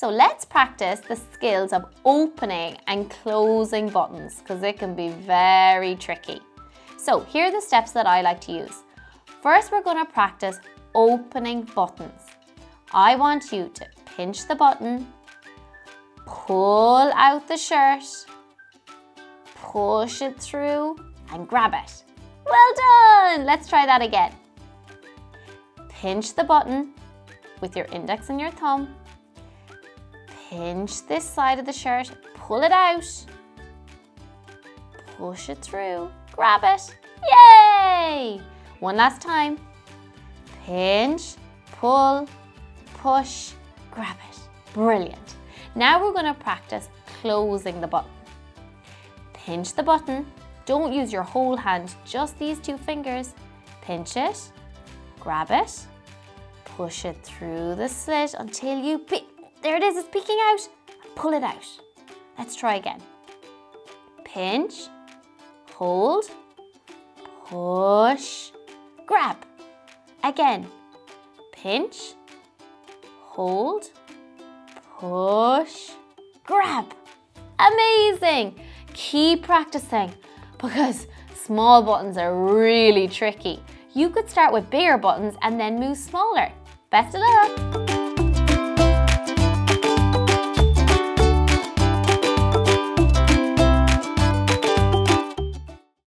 So let's practice the skills of opening and closing buttons because it can be very tricky. So here are the steps that I like to use. First, we're going to practice opening buttons. I want you to pinch the button, pull out the shirt, push it through and grab it. Well done! Let's try that again. Pinch the button with your index and your thumb. Pinch this side of the shirt, pull it out, push it through, grab it. Yay! One last time. Pinch, pull, push, grab it. Brilliant. Now we're going to practice closing the button. Pinch the button. Don't use your whole hand, just these 2 fingers. Pinch it, grab it, push it through the slit until you there it is, it's peeking out. Pull it out. Let's try again. Pinch, hold, push, grab. Again. Pinch, hold, push, grab. Amazing! Keep practicing because small buttons are really tricky. You could start with bigger buttons and then move smaller. Best of luck!